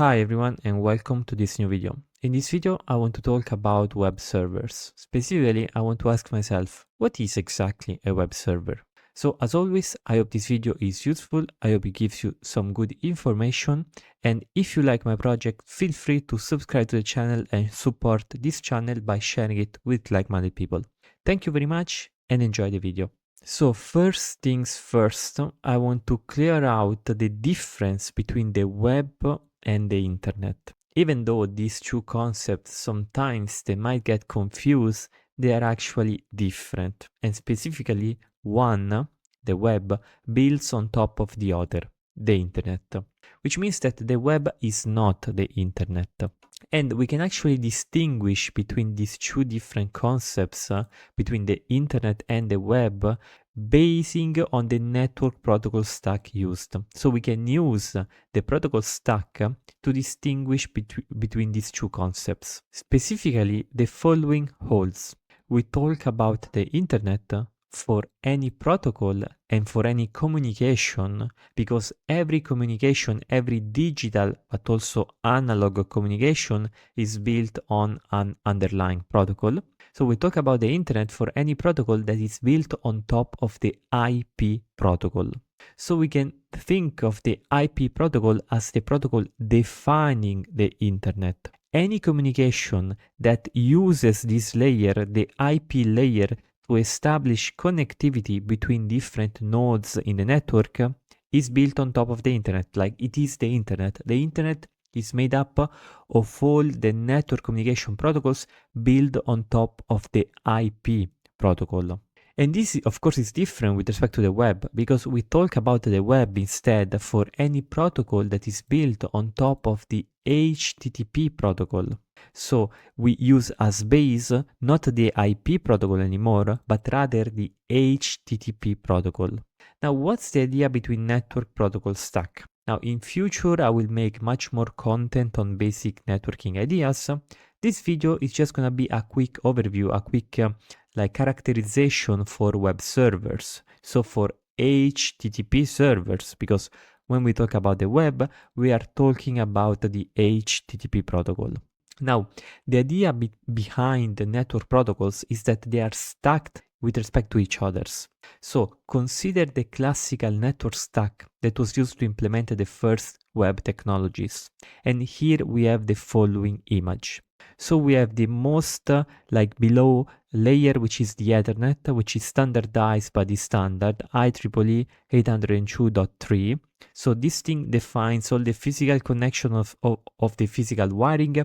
Hi everyone and welcome to this new video. In this video I want to talk about web servers. Specifically I want to ask myself, what is exactly a web server? So as always, I hope this video is useful, I hope it gives you some good information, and if you like my project, feel free to subscribe to the channel and support this channel by sharing it with like-minded people. Thank you very much and enjoy the video. So first things first, I want to clear out the difference between the web and the internet. Even though these two concepts sometimes they might get confused, they are actually different. And specifically, one, the web, builds on top of the other, the internet, which means that the web is not the internet. And we can actually distinguish between these two different concepts, between the internet and the web, basing on the network protocol stack used. So we can use the protocol stack to distinguish between these two concepts. Specifically, the following holds. We talk about the internet for any protocol and for any communication, because every communication, every digital but also analog communication is built on an underlying protocol. So we talk about the internet for any protocol that is built on top of the IP protocol. So we can think of the IP protocol as the protocol defining the internet. Any communication that uses this layer, the IP layer, to establish connectivity between different nodes in the network is built on top of the internet, like it is the internet. The internet is made up of all the network communication protocols built on top of the IP protocol. And this, of course, is different with respect to the web, because we talk about the web instead for any protocol that is built on top of the HTTP protocol. So we use as base not the IP protocol anymore, but rather the HTTP protocol. Now, what's the idea between network protocol stack? Now, in future, I will make much more content on basic networking ideas. This video is just gonna be a quick overview, a quick characterization for web servers. So for HTTP servers, because when we talk about the web, we are talking about the HTTP protocol. Now, the idea behind the network protocols is that they are stacked with respect to each others. So consider the classical network stack that was used to implement the first web technologies. And here we have the following image. So we have the most below layer, which is the Ethernet, which is standardized by the standard IEEE 802.3. So this thing defines all the physical connection of the physical wiring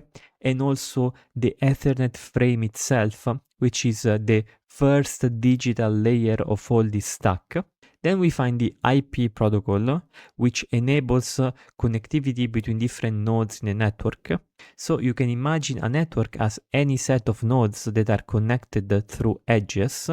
and also the Ethernet frame itself, which is the first digital layer of all this stack. Then we find the IP protocol, which enables connectivity between different nodes in the network. So you can imagine a network as any set of nodes that are connected through edges.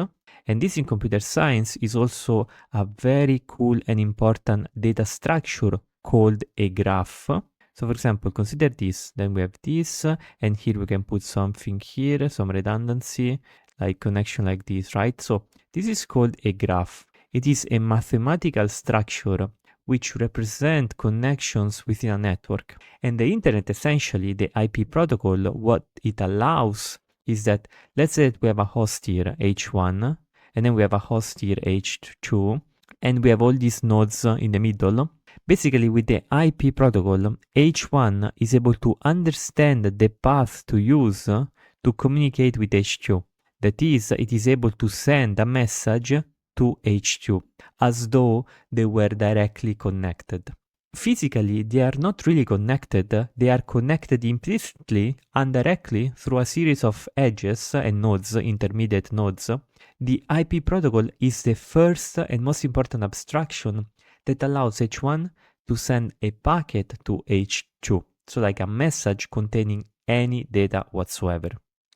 And this in computer science is also a very cool and important data structure called a graph. So for example, consider this, then we have this, and here we can put something here, some redundancy, like connection like this, right? So this is called a graph. It is a mathematical structure which represents connections within a network. And the internet, essentially, the IP protocol, what it allows is that, let's say that we have a host here, H1, and then we have a host here, H2, and we have all these nodes in the middle. Basically, with the IP protocol, H1 is able to understand the path to use to communicate with H2. That is, it is able to send a message to H2, as though they were directly connected. Physically, they are not really connected, they are connected implicitly and directly through a series of edges and nodes, intermediate nodes. The IP protocol is the first and most important abstraction that allows H1 to send a packet to H2, so like a message containing any data whatsoever.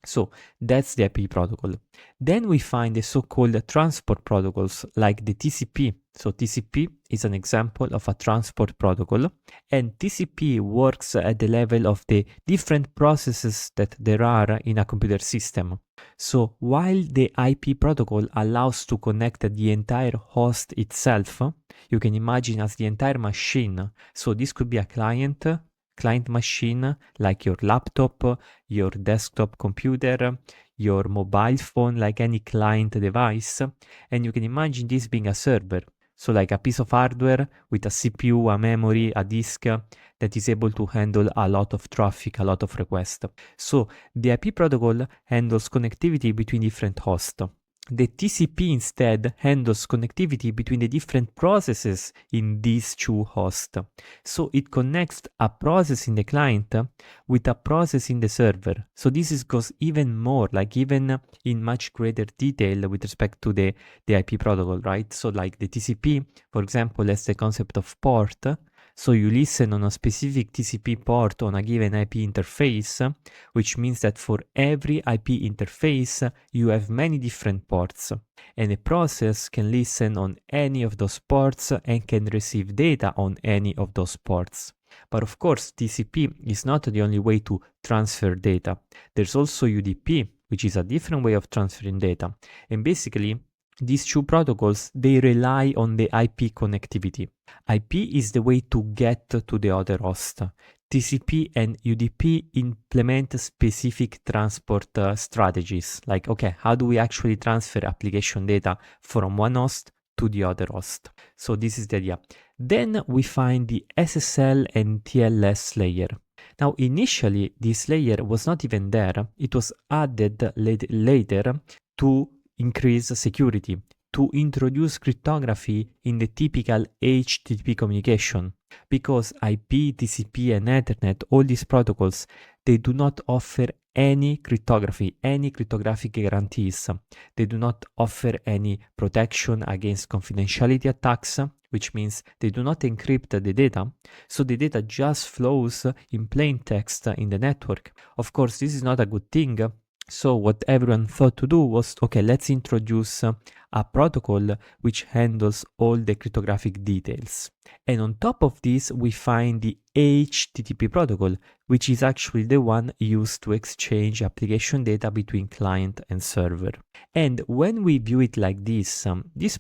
So that's the IP protocol. Then we find the so-called transport protocols like the TCP. So TCP is an example of a transport protocol, and TCP works at the level of the different processes that there are in a computer system. So while the IP protocol allows to connect the entire host itself, you can imagine as the entire machine. So this could be a client, client machine, like your laptop, your desktop computer, your mobile phone, like any client device, and you can imagine this being a server. So like a piece of hardware with a CPU, a memory, a disk that is able to handle a lot of traffic, a lot of requests. So the IP protocol handles connectivity between different hosts. The TCP instead handles connectivity between the different processes in these two hosts. So it connects a process in the client with a process in the server. So this goes even more, like even in much greater detail with respect to the IP protocol, right? So like the TCP, for example, has the concept of port. So you listen on a specific TCP port on a given IP interface, which means that for every IP interface, you have many different ports. And a process can listen on any of those ports and can receive data on any of those ports. But of course, TCP is not the only way to transfer data. There's also UDP, which is a different way of transferring data. And basically, these two protocols, they rely on the IP connectivity. IP is the way to get to the other host. TCP and UDP implement specific transport strategies. Like, okay, how do we actually transfer application data from one host to the other host? So this is the idea. Then we find the SSL and TLS layer. Now, initially, this layer was not even there. It was added later to increase security, to introduce cryptography in the typical HTTP communication. Because IP, TCP, and Ethernet, all these protocols, they do not offer any cryptography, any cryptographic guarantees. They do not offer any protection against confidentiality attacks, which means they do not encrypt the data, so the data just flows in plain text in the network. Of course, this is not a good thing. So what everyone thought to do was, okay, let's introduce a protocol which handles all the cryptographic details. And on top of this, we find the HTTP protocol, which is actually the one used to exchange application data between client and server. And when we view it like this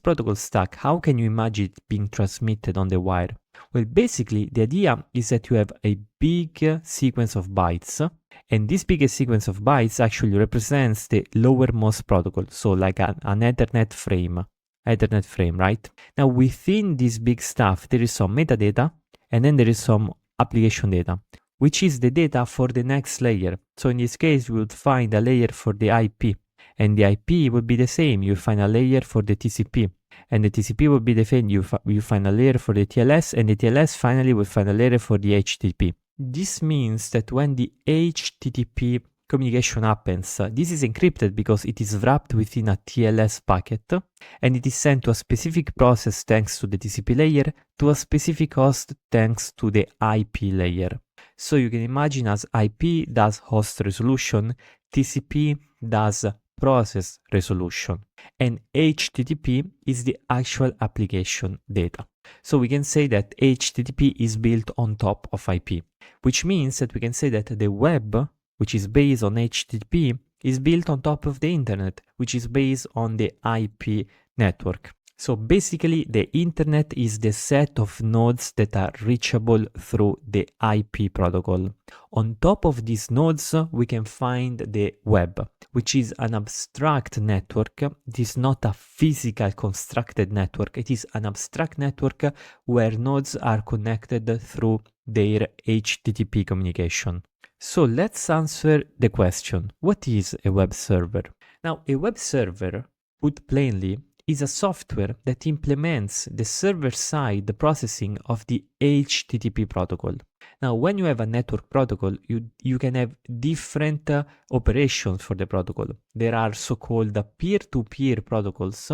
protocol stack, how can you imagine it being transmitted on the wire? Well, basically, the idea is that you have a big sequence of bytes, and this biggest sequence of bytes actually represents the lowermost protocol, so like an Ethernet frame, right? Now, within this big stuff, there is some metadata, and then there is some application data, which is the data for the next layer. So in this case, we would find a layer for the IP, and the IP would be the same. You find a layer for the TCP, and the TCP will be the same. You find a layer for the TLS, and the TLS finally will find a layer for the HTTP. This means that when the HTTP communication happens, this is encrypted because it is wrapped within a TLS packet, and it is sent to a specific process thanks to the TCP layer, to a specific host thanks to the IP layer. So you can imagine as IP does host resolution, TCP does process resolution, and HTTP is the actual application data. So we can say that HTTP is built on top of IP, which means that we can say that the web, which is based on HTTP, is built on top of the internet, which is based on the IP network. So basically, the internet is the set of nodes that are reachable through the IP protocol. On top of these nodes, we can find the web, which is an abstract network. It is not a physical constructed network. It is an abstract network where nodes are connected through their HTTP communication. So let's answer the question, what is a web server? Now, a web server, put plainly, is a software that implements the server-side processing of the HTTP protocol. Now, when you have a network protocol, you can have different operations for the protocol. There are so-called peer-to-peer protocols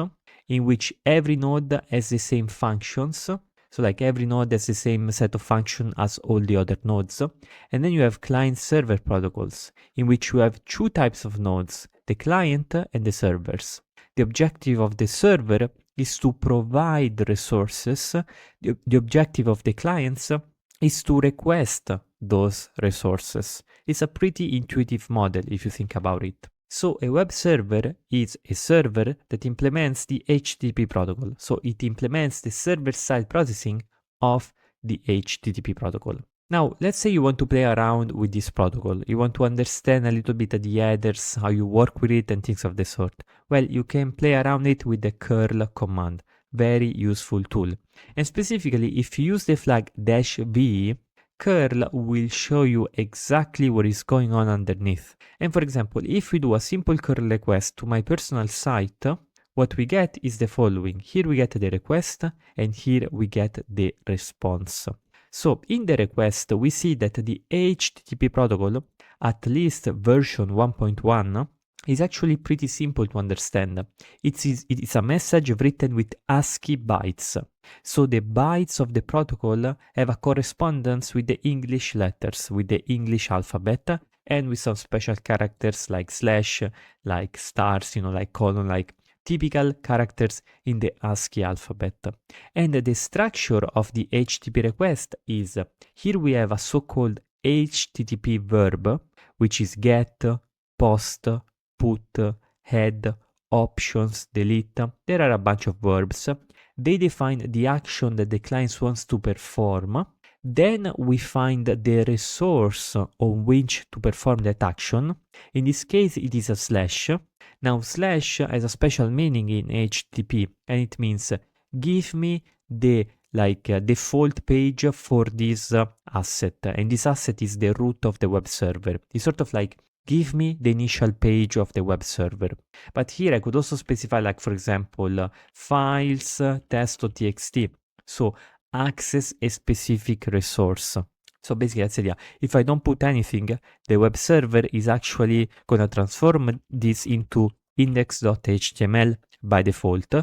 in which every node has the same functions. So like every node has the same set of functions as all the other nodes. And then you have client-server protocols in which you have two types of nodes, the client and the servers. The objective of the server is to provide resources. The objective of the clients is to request those resources. It's a pretty intuitive model if you think about it. So a web server is a server that implements the HTTP protocol. So it implements the server-side processing of the HTTP protocol. Now, let's say you want to play around with this protocol. You want to understand a little bit of the headers, how you work with it and things of the sort. Well, you can play around it with the curl command. Very useful tool. And specifically, if you use the flag -v, curl will show you exactly what is going on underneath. And for example, if we do a simple curl request to my personal site, what we get is the following. Here we get the request and here we get the response. So in the request, we see that the HTTP protocol, at least version 1.1, is actually pretty simple to understand. It is a message written with ASCII bytes. So the bytes of the protocol have a correspondence with the English letters, with the English alphabet, and with some special characters like slash, like stars, like colon, like typical characters in the ASCII alphabet. And the structure of the HTTP request is, here we have a so-called HTTP verb, which is get, post, put, head, options, delete. There are a bunch of verbs. They define the action that the client wants to perform. Then we find the resource on which to perform that action. In this case, it is a slash. Now, slash has a special meaning in HTTP, and it means give me the default page for this asset, and this asset is the root of the web server. It's sort of like give me the initial page of the web server. But here I could also specify, like for example, files test.txt. So access a specific resource. So basically that's the idea. If I don't put anything, the web server is actually gonna transform this into index.html by default.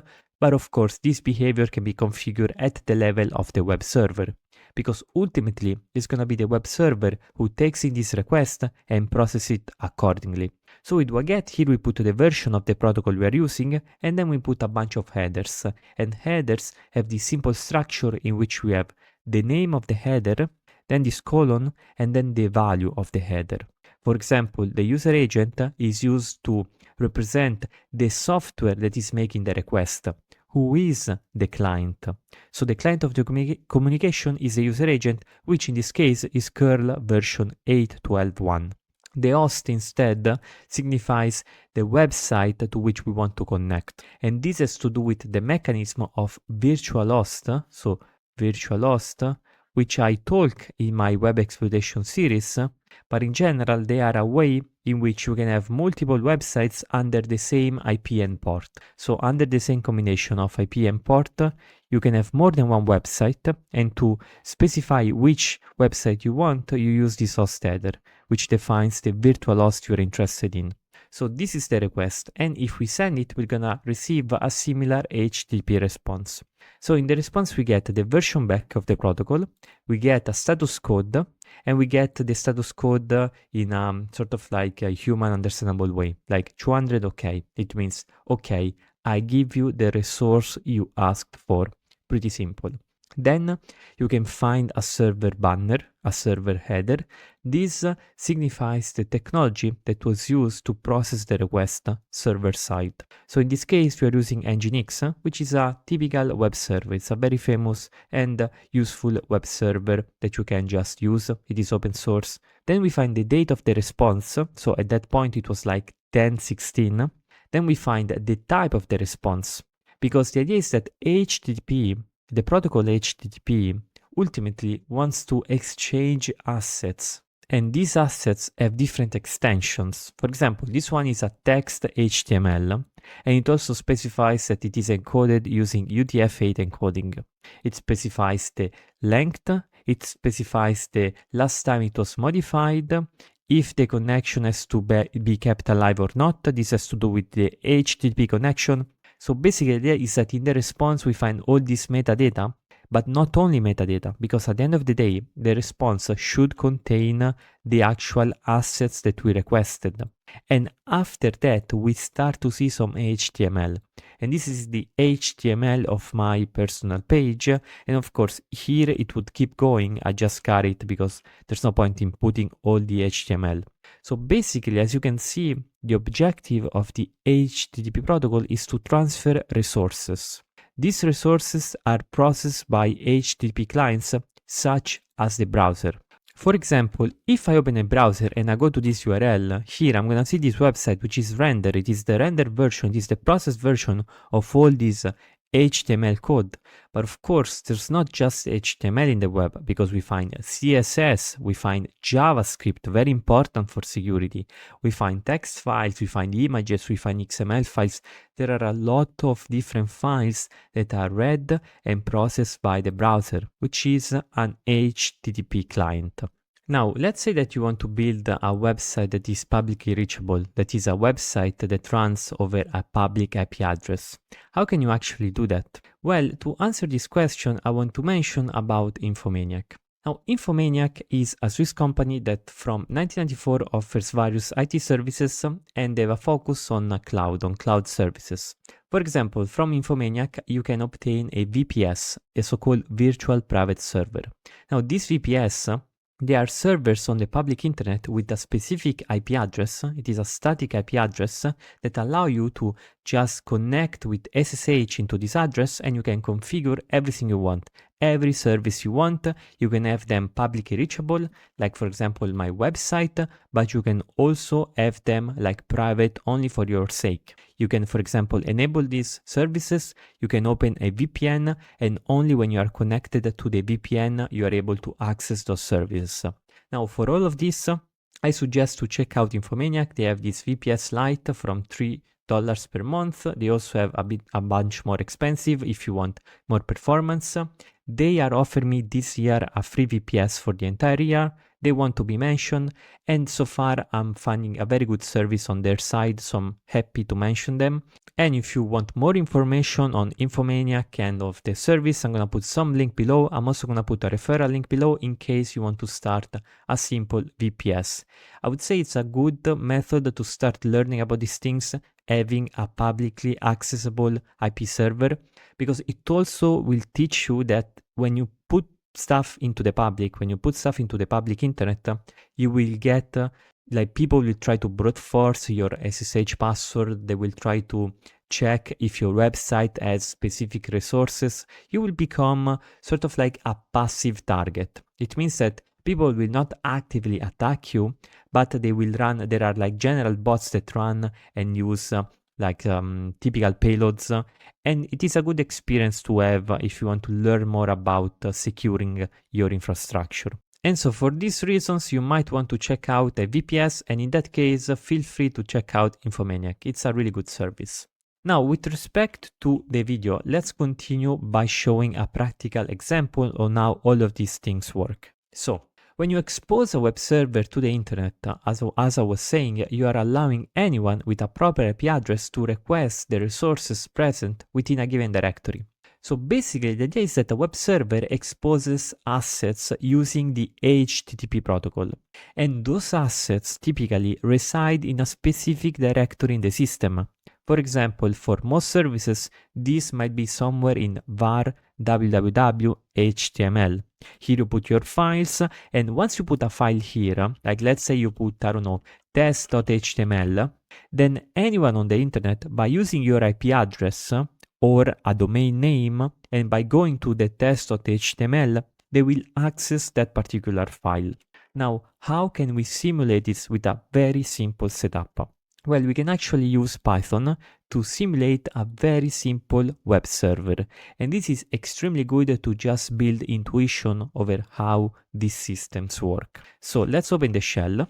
But of course, this behavior can be configured at the level of the web server, because ultimately it's gonna be the web server who takes in this request and processes it accordingly. So with wget, here we put the version of the protocol we are using, and then we put a bunch of headers. And headers have this simple structure in which we have the name of the header, then this colon, and then the value of the header. For example, the user agent is used to represent the software that is making the request. Who is the client? So the client of the communication is the user agent, which in this case is curl version 8.12.1. The host instead signifies the website to which we want to connect. And this has to do with the mechanism of virtual host, so virtual host, which I talk in my web exploitation series, but in general they are a way in which you can have multiple websites under the same IP endport. So under the same combination of IP and port, you can have more than one website, and to specify which website you want, you use this host header, which defines the virtual host you're interested in. So this is the request, and if we send it, we're gonna receive a similar HTTP response. So in the response, we get the version back of the protocol, we get a status code, and we get the status code in sort of like a human understandable way, like 200 OK. It means, okay, I give you the resource you asked for. Pretty simple. Then you can find a server banner, a server header. This signifies the technology that was used to process the request server side. So in this case, we are using Nginx, which is a typical web server. It's a very famous and useful web server that you can just use. It is open source. Then we find the date of the response. So at that point, it was like 10/16. Then we find the type of the response, because the idea is that HTTP, the protocol HTTP, ultimately wants to exchange assets, and these assets have different extensions. For example, this one is a text HTML, and it also specifies that it is encoded using UTF-8 encoding. It specifies the length, it specifies the last time it was modified, if the connection has to be kept alive or not. This has to do with the HTTP connection. So basically the idea is that in the response we find all this metadata, but not only metadata, because at the end of the day, the response should contain the actual assets that we requested. And after that, we start to see some HTML. And this is the HTML of my personal page. And of course, here it would keep going. I just cut it because there's no point in putting all the HTML. So basically, as you can see, the objective of the HTTP protocol is to transfer resources. These resources are processed by HTTP clients, such as the browser. For example, if I open a browser and I go to this URL, here I'm gonna see this website which is rendered, it is the rendered version, it is the processed version of all this HTML code. But of course, there's not just HTML in the web, because we find CSS, we find JavaScript, very important for security. We find text files, we find images, we find XML files. There are a lot of different files that are read and processed by the browser, which is an HTTP client. Now, let's say that you want to build a website that is publicly reachable, that is a website that runs over a public IP address. How can you actually do that? Well, to answer this question, I want to mention about Infomaniak. Now, Infomaniak is a Swiss company that from 1994 offers various IT services and they have a focus on cloud services. For example, from Infomaniak, you can obtain a VPS, a so-called virtual private server. Now, this VPS, they are servers on the public internet with a specific IP address. It is a static IP address that allow you to just connect with SSH into this address and you can configure everything you want. Every service you want, you can have them publicly reachable, like for example my website, but you can also have them like private only for your sake. You can, for example, enable these services, you can open a VPN, and only when you are connected to the VPN, you are able to access those services. Now, for all of this, I suggest to check out Infomaniak. They have this VPS Lite from $3 per month. They also have a bunch more expensive if you want more performance. They are offering me this year a free VPS for the entire year. They want to be mentioned, and so far I'm finding a very good service on their side, so I'm happy to mention them. And if you want more information on Infomaniak and of the service, I'm gonna put some link below. I'm also gonna put a referral link below in case you want to start a simple VPS. I would say it's a good method to start learning about these things, having a publicly accessible IP server, because it also will teach you that when you put stuff into the public, when you put stuff into the public internet, you will get like people will try to brute force your SSH password. They will try to check if your website has specific resources. You will become sort of like a passive target. It means that people will not actively attack you, but they will run. There are like general bots that run and use typical payloads, and it is a good experience to have if you want to learn more about securing your infrastructure. And so for these reasons, you might want to check out a VPS, and in that case, feel free to check out Infomaniak. It's a really good service. Now, with respect to the video, let's continue by showing a practical example on how all of these things work. So, when you expose a web server to the internet, as I was saying, you are allowing anyone with a proper IP address to request the resources present within a given directory. So basically, the idea is that a web server exposes assets using the HTTP protocol. And those assets typically reside in a specific directory in the system. For example, for most services, this might be somewhere in var www html. Here you put your files, and once you put a file here, like let's say you put, I don't know, test.html, then anyone on the internet, by using your IP address or a domain name, and by going to the test.html, they will access that particular file. Now, how can we simulate this with a very simple setup? Well, we can actually use Python to simulate a very simple web server. And this is extremely good to just build intuition over how these systems work. So let's open the shell.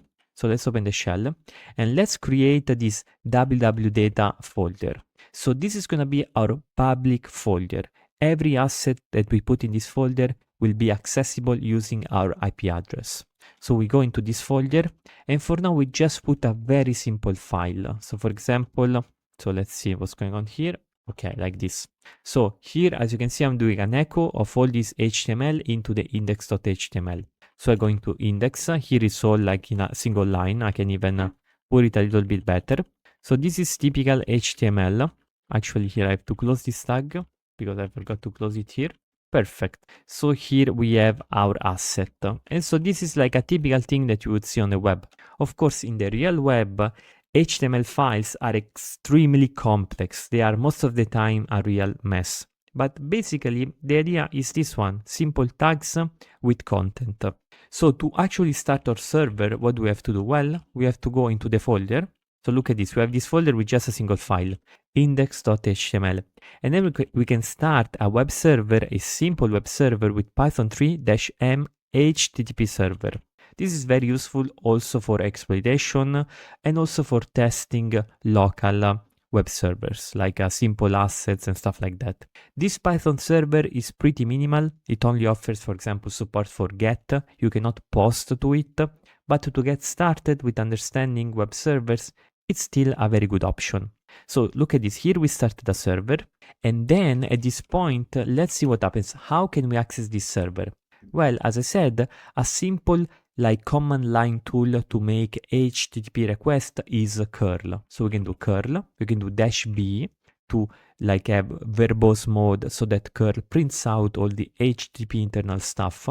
And let's create this www.data folder. So this is going to be our public folder. Every asset that we put in this folder will be accessible using our IP address. So we go into this folder, and for now we just put a very simple file. So for example, so let's see what's going on here. Okay, like this. So here, as you can see, I'm doing an echo of all this HTML into the index.html. So I'm going to index. Here is all like in a single line. I can even put it a little bit better. So this is typical HTML. Actually, here I have to close this tag because I forgot to close it here. Perfect. So here we have our asset. And so this is like a typical thing that you would see on the web. Of course, in the real web, HTML files are extremely complex. They are most of the time a real mess. but basically the idea is this one, simple tags with content. So to actually start our server, what do we have to do? Well, we have to go into the folder. So look at this, we have this folder with just a single file, index.html. And then we can start a web server, a simple web server with Python 3-m HTTP server. This is very useful also for exploitation and also for testing local web servers, like simple assets and stuff like that. This Python server is pretty minimal. It only offers, for example, support for GET. You cannot post to it, but to get started with understanding web servers, it's still a very good option. So look at this, here we started a server, and then at this point, let's see what happens. How can we access this server? Well, as I said, a simple like command line tool to make HTTP request is curl. So we can do curl, we can do -b to like have verbose mode so that curl prints out all the HTTP internal stuff.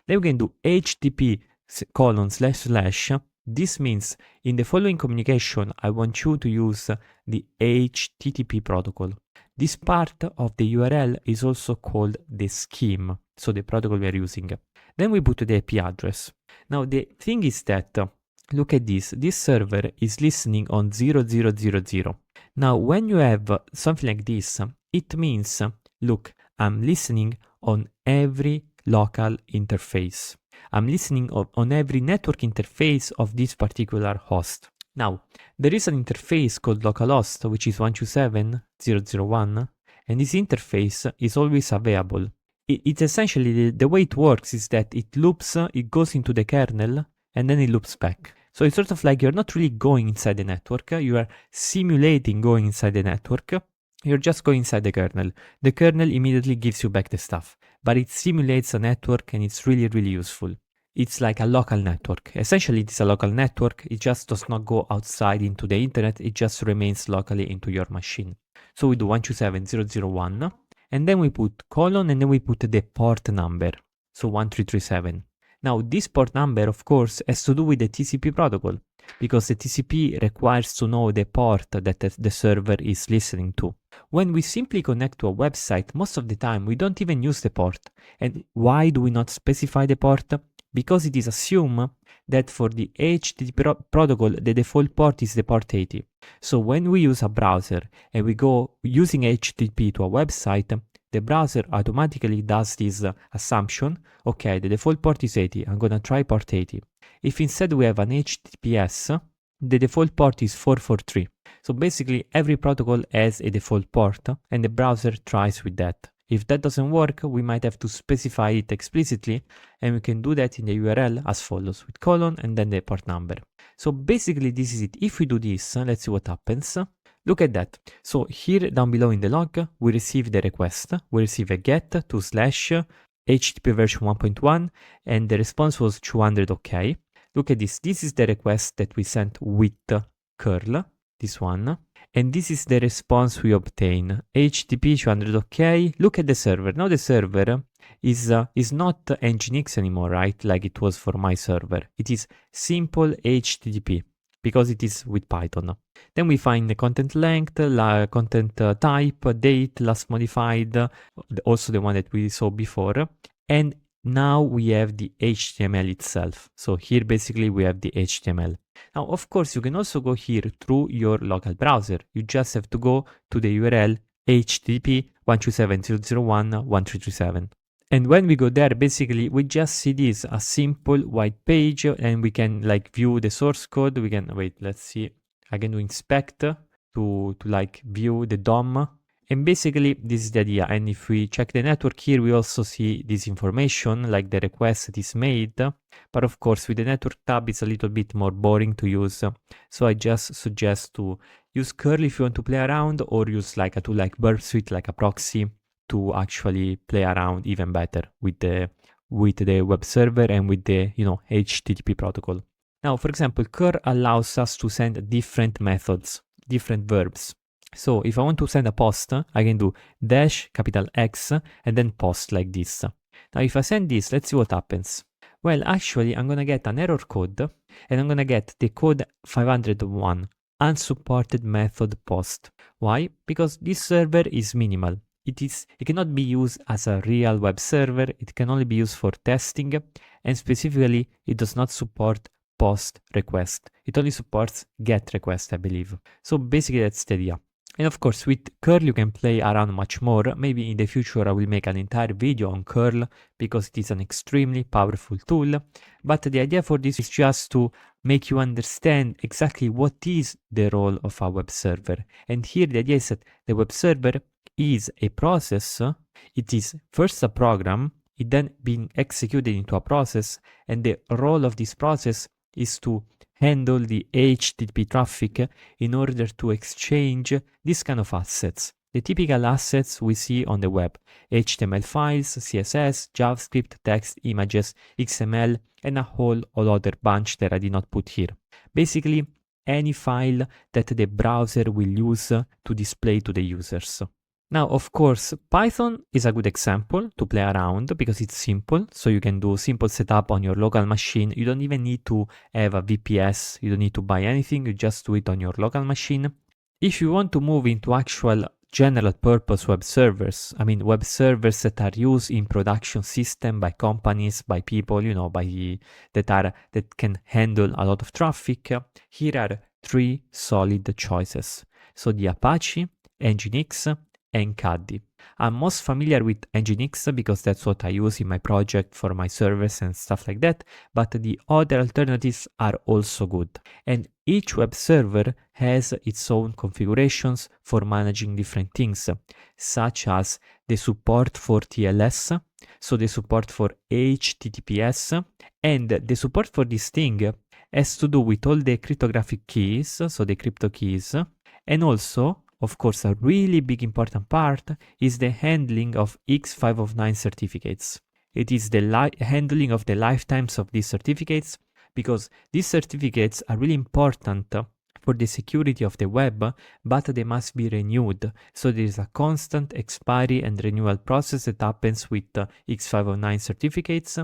Then we can do HTTP : // This means in the following communication, I want you to use the HTTP protocol. This part of the URL is also called the scheme, so the protocol we are using. Then we put the IP address. Now the thing is that, look at this server is listening on 0000. Now when you have something like this, it means, look, I'm listening on every local interface. I'm listening on every network interface of this particular host. Now, there is an interface called localhost, which is 127.0.0.1, and this interface is always available. It's essentially, the way it works is that it loops, it goes into the kernel, and then it loops back. So it's sort of like you're not really going inside the network, you are simulating going inside the network, you're just going inside the kernel. The kernel immediately gives you back the stuff, but it simulates a network and it's really, really useful. It's like a local network. Essentially, it's a local network. It just does not go outside into the internet. It just remains locally into your machine. So we do 127.0.0.1, and then we put colon, and then we put the port number. So 1337. Now, this port number, of course, has to do with the TCP protocol, because the TCP requires to know the port that the server is listening to. When we simply connect to a website, most of the time we don't even use the port. And why do we not specify the port? Because it is assumed that for the HTTP protocol, the default port is the port 80. So when we use a browser and we go using HTTP to a website, the browser automatically does this assumption, okay, the default port is 80, I'm gonna try port 80. If instead we have an HTTPS, the default port is 443. So basically every protocol has a default port and the browser tries with that. If that doesn't work, we might have to specify it explicitly, and we can do that in the URL as follows, with colon and then the port number. So basically this is it. If we do this, let's see what happens. Look at that. So here down below in the log, we receive the request. We receive a get to / HTTP version 1.1, and the response was 200 OK. Look at this. This is the request that we sent with curl, this one. And this is the response we obtain. HTTP 200 OK. Look at the server. Now the server is not Nginx anymore, right? Like it was for my server. It is simple HTTP because it is with Python. Then we find the content length, content type, date, last modified, also the one that we saw before. And now we have the HTML itself. So here basically we have the HTML. Now, of course, you can also go here through your local browser. You just have to go to the URL http 127.0.0.1.1337. And when we go there, basically, we just see this, a simple white page, and we can like view the source code. We can, wait, let's see. I can do inspect to like view the DOM. And basically, this is the idea. And if we check the network here, we also see this information, like the request that is made. But of course, with the network tab, it's a little bit more boring to use. So I just suggest to use curl if you want to play around, or use like a tool like Burp Suite, like a proxy, to actually play around even better with the web server and with the HTTP protocol. Now, for example, curl allows us to send different methods, different verbs. So if I want to send a post, I can do -X and then post like this. Now if I send this, let's see what happens. Well, actually, I'm gonna get an error code, and I'm gonna get the code 501, unsupported method post. Why? Because this server is minimal. it cannot be used as a real web server. It can only be used for testing, and specifically it does not support post request. It only supports get request, I believe. So basically that's the idea. And of course, with curl you can play around much more. Maybe in the future I will make an entire video on curl because it is an extremely powerful tool. But the idea for this is just to make you understand exactly what is the role of a web server. And here the idea is that the web server is a process. It is first a program, it then being executed into a process, and the role of this process is to handle the HTTP traffic in order to exchange this kind of assets. The typical assets we see on the web: HTML files, CSS, JavaScript, text, images, XML, and a whole other bunch that I did not put here. Basically, any file that the browser will use to display to the users. Now, of course, Python is a good example to play around because it's simple. So you can do simple setup on your local machine. You don't even need to have a VPS. You don't need to buy anything. You just do it on your local machine. If you want to move into actual general purpose web servers, I mean web servers that are used in production system by companies, by people, you know, that can handle a lot of traffic, here are three solid choices. So the Apache, Nginx, and Caddy. I'm most familiar with Nginx because that's what I use in my project for my servers and stuff like that, but the other alternatives are also good. And each web server has its own configurations for managing different things, such as the support for TLS, so the support for HTTPS, and the support for this thing has to do with all the cryptographic keys, so the crypto keys, and also, of course, a really big important part is the handling of X509 certificates. It is the handling of the lifetimes of these certificates, because these certificates are really important for the security of the web, but they must be renewed. So there is a constant expiry and renewal process that happens with X509 certificates,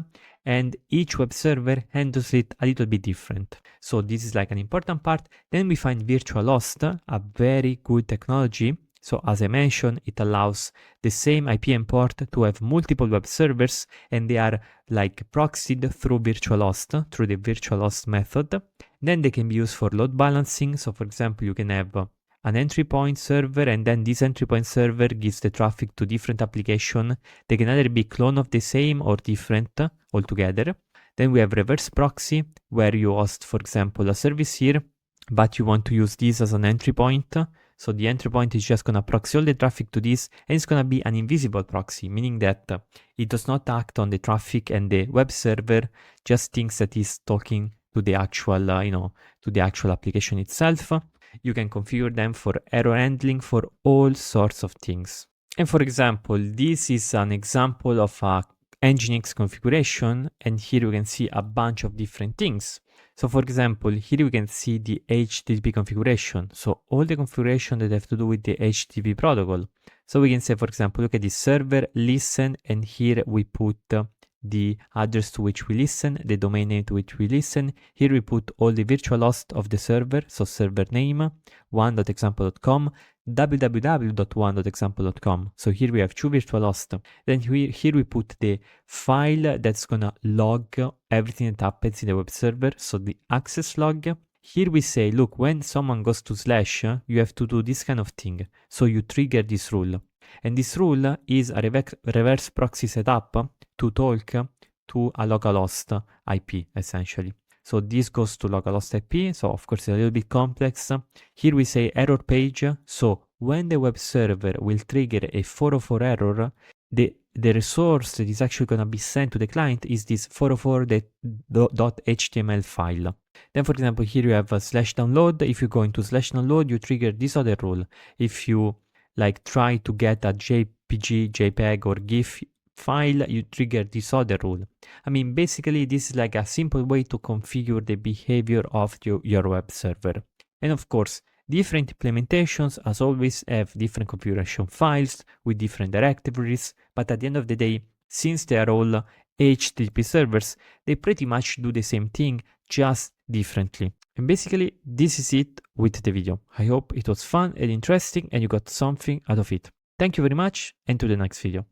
and each web server handles it a little bit different. So this is like an important part. Then we find virtualhost, a very good technology. So as I mentioned, it allows the same IP port to have multiple web servers, and they are like proxied through virtualhost, through the virtualhost method. Then they can be used for load balancing. So for example, you can have an entry point server, and then this entry point server gives the traffic to different applications. They can either be clone of the same or different altogether. Then we have reverse proxy, where you host, for example, a service here, but you want to use this as an entry point. So the entry point is just going to proxy all the traffic to this, and it's going to be an invisible proxy, meaning that it does not act on the traffic, and the web server just thinks that it's talking to the actual, to the actual application itself. You can configure them for error handling, for all sorts of things. And for example, this is an example of a Nginx configuration, and here you can see a bunch of different things. So for example, here you can see the HTTP configuration. So all the configuration that have to do with the HTTP protocol. So we can say, for example, look at this server, listen, and here we put the address to which we listen, the domain name to which we listen. Here we put all the virtual host of the server, so server name, 1.example.com, www.1.example.com. So here we have two virtual hosts. Then here we put the file that's gonna log everything that happens in the web server, so the access log. Here we say, look, when someone goes to slash, you have to do this kind of thing. So you trigger this rule. And this rule is a reverse proxy setup to talk to a localhost IP, essentially. So this goes to localhost IP, so of course it's a little bit complex. Here we say error page, so when the web server will trigger a 404 error, the resource that is actually going to be sent to the client is this 404.html file. Then for example, here you have a slash download. If you go into slash download, you trigger this other rule. If you like try to get a JPG, JPEG or GIF file, you trigger this other rule. I mean, basically this is like a simple way to configure the behavior of your web server. And of course, different implementations, as always, have different configuration files with different directories, but at the end of the day, since they are all HTTP servers, they pretty much do the same thing, just differently. And basically, this is it with the video. I hope it was fun and interesting and you got something out of it. Thank you very much and to the next video.